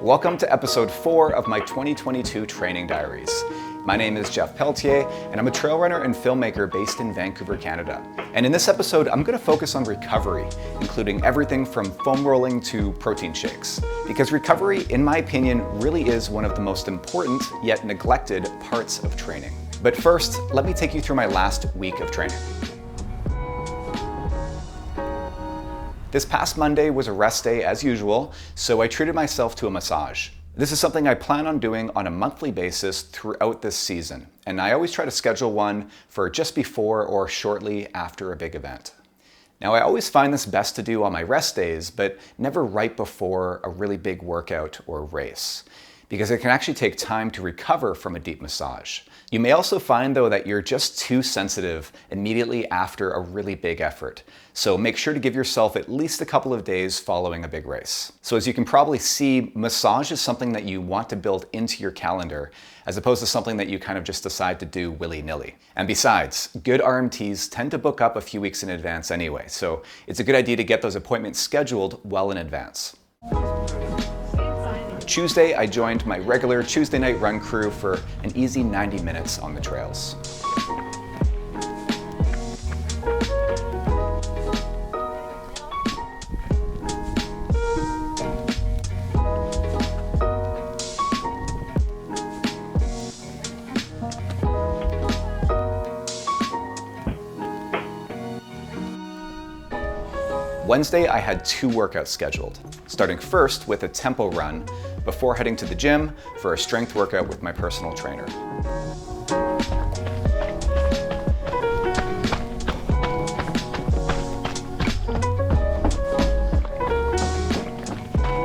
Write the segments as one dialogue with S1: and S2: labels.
S1: Welcome to episode 4 of my 2022 training diaries. My name is Jeff Pelletier, and I'm a trail runner and filmmaker based in Vancouver, Canada. And in this episode, I'm going to focus on recovery, including everything from foam rolling to protein shakes. Because recovery, in my opinion, really is one of the most important yet neglected parts of training. But first, let me take you through my last week of training. This past Monday was a rest day as usual, so I treated myself to a massage. This is something I plan on doing on a monthly basis throughout this season, and I always try to schedule one for just before or shortly after a big event. Now, I always find this best to do on my rest days, but never right before a really big workout or race, because it can actually take time to recover from a deep massage. You may also find, though, that you're just too sensitive immediately after a really big effort. So make sure to give yourself at least a couple of days following a big race. So as you can probably see, massage is something that you want to build into your calendar, as opposed to something that you kind of just decide to do willy-nilly. And besides, good RMTs tend to book up a few weeks in advance anyway, so it's a good idea to get those appointments scheduled well in advance. Tuesday, I joined my regular Tuesday night run crew for an easy 90 minutes on the trails. Wednesday, I had 2 workouts scheduled, starting first with a tempo run before heading to the gym for a strength workout with my personal trainer.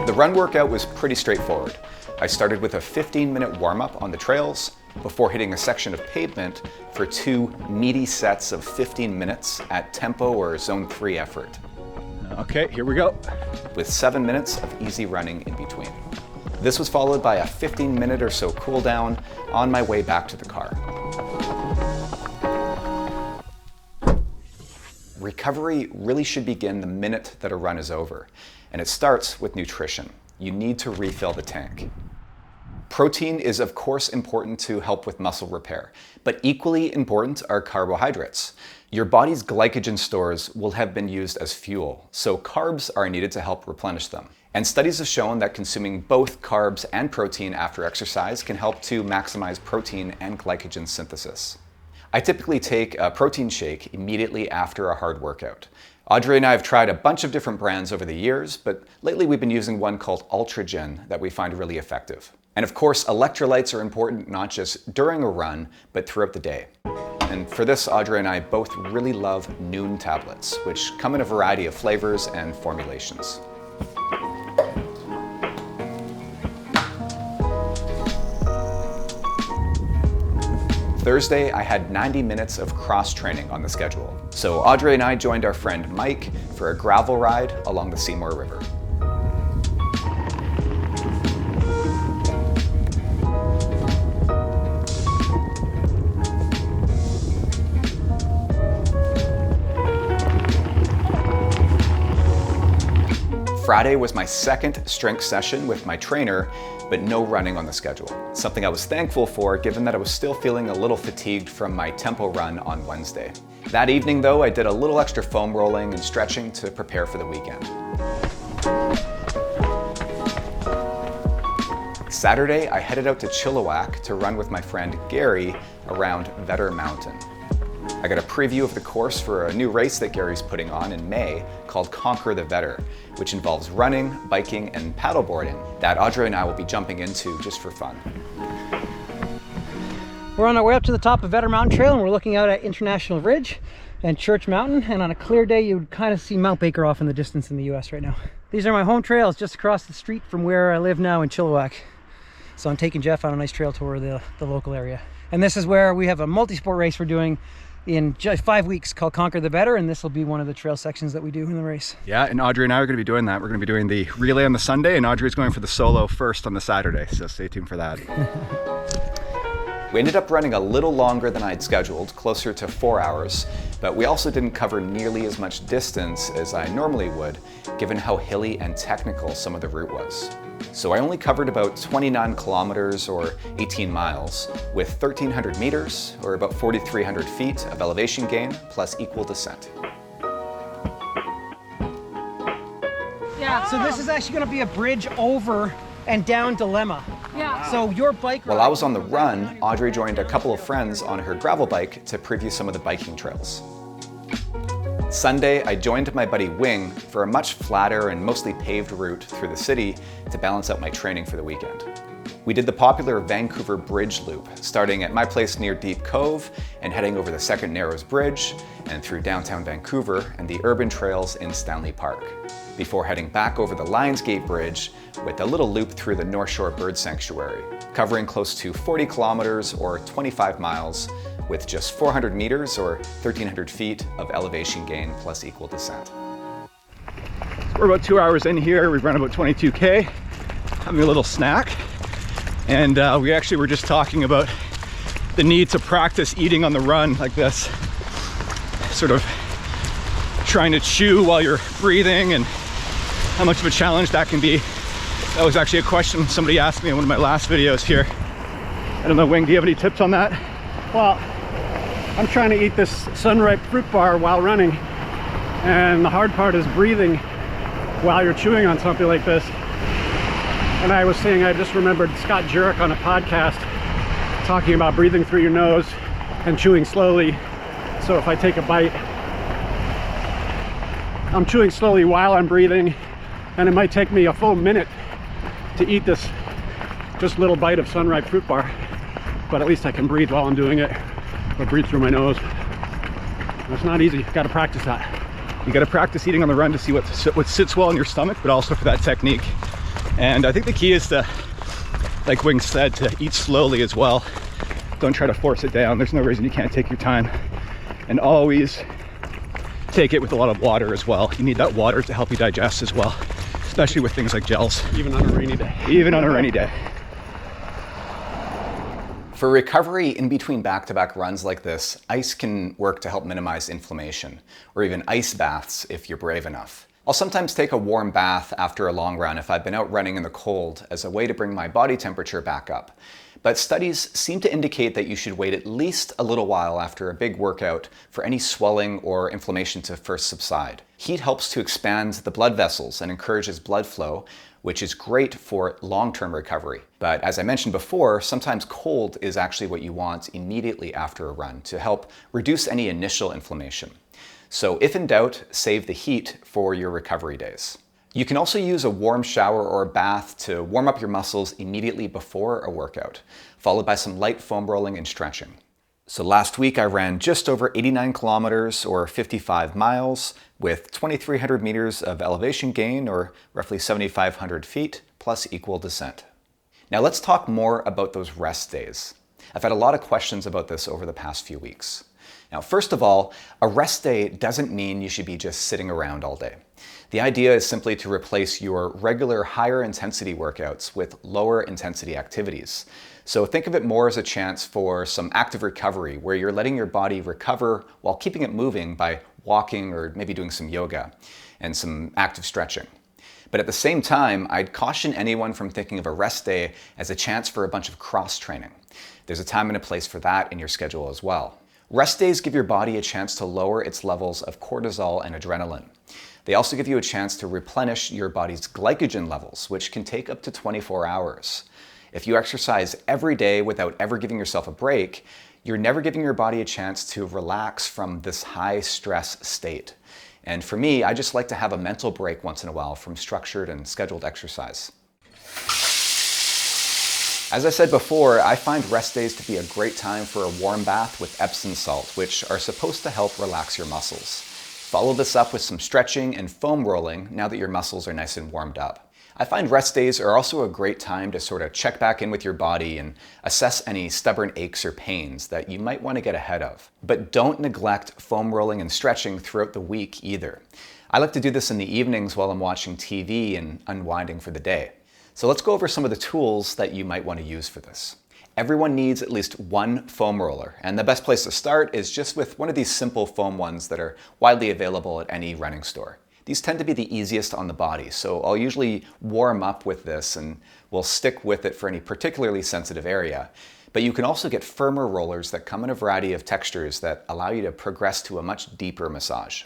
S1: The run workout was pretty straightforward. I started with a 15-minute warm-up on the trails before hitting a section of pavement for 2 meaty sets of 15 minutes at tempo or zone 3 effort.
S2: Okay, here we go.
S1: With 7 minutes of easy running in between. This was followed by a 15-minute or so cool down on my way back to the car. Recovery really should begin the minute that a run is over, and it starts with nutrition. You need to refill the tank. Protein is of course important to help with muscle repair, but equally important are carbohydrates. Your body's glycogen stores will have been used as fuel, so carbs are needed to help replenish them. And studies have shown that consuming both carbs and protein after exercise can help to maximize protein and glycogen synthesis. I typically take a protein shake immediately after a hard workout. Audrey and I have tried a bunch of different brands over the years, but lately we've been using one called Ultragen that we find really effective. And of course, electrolytes are important not just during a run, but throughout the day. And for this, Audrey and I both really love Noon tablets, which come in a variety of flavors and formulations. Thursday, I had 90 minutes of cross training on the schedule. So Audrey and I joined our friend Mike for a gravel ride along the Seymour River. Friday was my second strength session with my trainer, but no running on the schedule. Something I was thankful for, given that I was still feeling a little fatigued from my tempo run on Wednesday. That evening though, I did a little extra foam rolling and stretching to prepare for the weekend. Saturday, I headed out to Chilliwack to run with my friend Gary around Vetter Mountain. I got a preview of the course for a new race that Gary's putting on in May called Conquer the Vetter, which involves running, biking, and paddleboarding that Audrey and I will be jumping into just for fun.
S3: We're on our way up to the top of Vetter Mountain Trail, and we're looking out at International Ridge and Church Mountain, and on a clear day you would kind of see Mount Baker off in the distance in the US right now. These are my home trails just across the street from where I live now in Chilliwack. So I'm taking Jeff on a nice trail tour of the local area. And this is where we have a multi-sport race we're doing in just 5 weeks called Conquer the Vetter, and this will be one of the trail sections that we do in the race.
S2: Yeah, and Audrey and I are going to be doing that. We're going to be doing the relay on the Sunday, and Audrey's going for the solo first on the Saturday, so stay tuned for that.
S1: We ended up running a little longer than I'd scheduled, closer to 4 hours, but we also didn't cover nearly as much distance as I normally would, given how hilly and technical some of the route was. So I only covered about 29 kilometers or 18 miles with 1,300 meters or about 4,300 feet of elevation gain plus equal descent.
S3: Yeah, so this is actually going to be a bridge over and down Dilemma.
S4: Yeah.
S3: So your bike ride...
S1: While I was on the run, Audrey joined a couple of friends on her gravel bike to preview some of the biking trails. Sunday, I joined my buddy Wing for a much flatter and mostly paved route through the city to balance out my training for the weekend. We did the popular Vancouver Bridge Loop, starting at my place near Deep Cove and heading over the Second Narrows Bridge and through downtown Vancouver and the urban trails in Stanley Park, before heading back over the Lionsgate Bridge with a little loop through the North Shore Bird Sanctuary, covering close to 40 kilometers or 25 miles with just 400 meters or 1,300 feet of elevation gain plus equal descent.
S2: We're about 2 hours in here. We've run about 22K, having a little snack. And we actually were just talking about the need to practice eating on the run like this. Sort of trying to chew while you're breathing and how much of a challenge that can be. That was actually a question somebody asked me in one of my last videos here. I don't know, Wing, do you have any tips on that?
S5: Well, I'm trying to eat this Sunripe fruit bar while running, and the hard part is breathing while you're chewing on something like this. And I was saying, I just remembered Scott Jurek on a podcast talking about breathing through your nose and chewing slowly. So if I take a bite, I'm chewing slowly while I'm breathing, and it might take me a full minute to eat this just little bite of Sunripe fruit bar, but at least I can breathe while I'm doing it, or breathe through my nose. It's not easy, got to practice that.
S2: You got to practice eating on the run to see what sits well in your stomach, but also for that technique. And I think the key is to, like Wing said, to eat slowly as well. Don't try to force it down. There's no reason you can't take your time. And always take it with a lot of water as well. You need that water to help you digest as well, especially with things like gels.
S5: Even on a rainy day.
S2: Even on a rainy day.
S1: For recovery in between back-to-back runs like this, ice can work to help minimize inflammation, or even ice baths if you're brave enough. I'll sometimes take a warm bath after a long run if I've been out running in the cold as a way to bring my body temperature back up. But studies seem to indicate that you should wait at least a little while after a big workout for any swelling or inflammation to first subside. Heat helps to expand the blood vessels and encourages blood flow, which is great for long-term recovery. But as I mentioned before, sometimes cold is actually what you want immediately after a run to help reduce any initial inflammation. So if in doubt, save the heat for your recovery days. You can also use a warm shower or a bath to warm up your muscles immediately before a workout, followed by some light foam rolling and stretching. So last week I ran just over 89 kilometers or 55 miles with 2,300 meters of elevation gain or roughly 7,500 feet plus equal descent. Now let's talk more about those rest days. I've had a lot of questions about this over the past few weeks. Now, first of all, a rest day doesn't mean you should be just sitting around all day. The idea is simply to replace your regular higher intensity workouts with lower intensity activities. So think of it more as a chance for some active recovery where you're letting your body recover while keeping it moving by walking or maybe doing some yoga and some active stretching. But at the same time, I'd caution anyone from thinking of a rest day as a chance for a bunch of cross training. There's a time and a place for that in your schedule as well. Rest days give your body a chance to lower its levels of cortisol and adrenaline. They also give you a chance to replenish your body's glycogen levels, which can take up to 24 hours. If you exercise every day without ever giving yourself a break, you're never giving your body a chance to relax from this high stress state. And for me, I just like to have a mental break once in a while from structured and scheduled exercise. As I said before, I find rest days to be a great time for a warm bath with Epsom salt, which are supposed to help relax your muscles. Follow this up with some stretching and foam rolling now that your muscles are nice and warmed up. I find rest days are also a great time to sort of check back in with your body and assess any stubborn aches or pains that you might want to get ahead of. But don't neglect foam rolling and stretching throughout the week either. I like to do this in the evenings while I'm watching TV and unwinding for the day. So let's go over some of the tools that you might want to use for this. Everyone needs at least one foam roller, and the best place to start is just with one of these simple foam ones that are widely available at any running store. These tend to be the easiest on the body, so I'll usually warm up with this and we'll stick with it for any particularly sensitive area. But you can also get firmer rollers that come in a variety of textures that allow you to progress to a much deeper massage.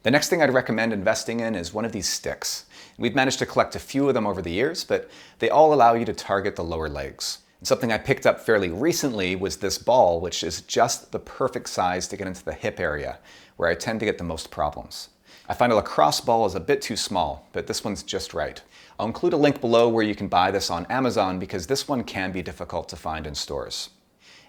S1: The next thing I'd recommend investing in is one of these sticks. We've managed to collect a few of them over the years, but they all allow you to target the lower legs. And something I picked up fairly recently was this ball, which is just the perfect size to get into the hip area, where I tend to get the most problems. I find a lacrosse ball is a bit too small, but this one's just right. I'll include a link below where you can buy this on Amazon because this one can be difficult to find in stores.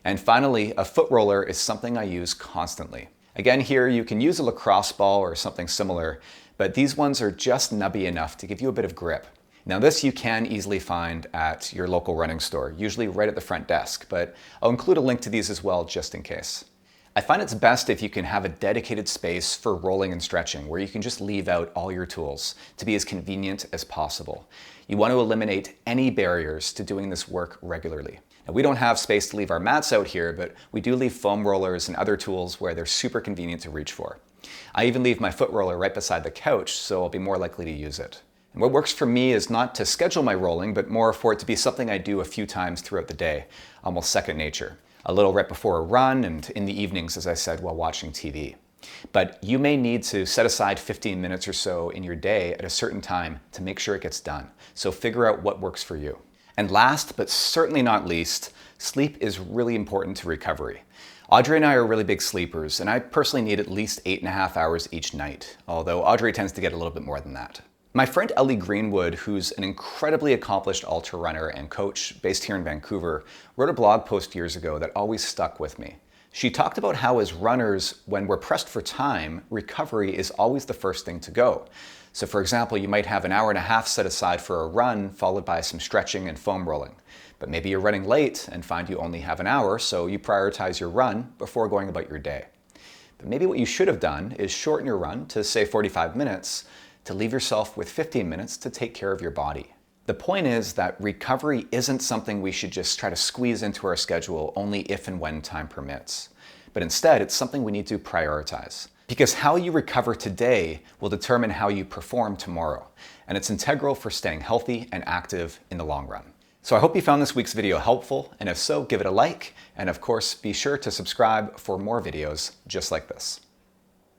S1: And finally, a foot roller is something I use constantly. Again, here you can use a lacrosse ball or something similar, but these ones are just nubby enough to give you a bit of grip. Now this you can easily find at your local running store, usually right at the front desk, but I'll include a link to these as well just in case. I find it's best if you can have a dedicated space for rolling and stretching where you can just leave out all your tools to be as convenient as possible. You want to eliminate any barriers to doing this work regularly. Now, we don't have space to leave our mats out here, but we do leave foam rollers and other tools where they're super convenient to reach for. I even leave my foot roller right beside the couch, so I'll be more likely to use it. And what works for me is not to schedule my rolling, but more for it to be something I do a few times throughout the day, almost second nature. A little right before a run and in the evenings, as I said, while watching TV. But you may need to set aside 15 minutes or so in your day at a certain time to make sure it gets done. So figure out what works for you. And last, but certainly not least, sleep is really important to recovery. Audrey and I are really big sleepers, and I personally need at least 8.5 hours each night, although Audrey tends to get a little bit more than that. My friend Ellie Greenwood, who's an incredibly accomplished ultra runner and coach based here in Vancouver, wrote a blog post years ago that always stuck with me. She talked about how as runners, when we're pressed for time, recovery is always the first thing to go. So for example, you might have an hour and a half set aside for a run, followed by some stretching and foam rolling. But maybe you're running late and find you only have an hour, so you prioritize your run before going about your day. But maybe what you should have done is shorten your run to say 45 minutes, to leave yourself with 15 minutes to take care of your body. The point is that recovery isn't something we should just try to squeeze into our schedule only if and when time permits. But instead, it's something we need to prioritize. Because how you recover today will determine how you perform tomorrow. And it's integral for staying healthy and active in the long run. So I hope you found this week's video helpful, and if so, give it a like, and of course, be sure to subscribe for more videos just like this.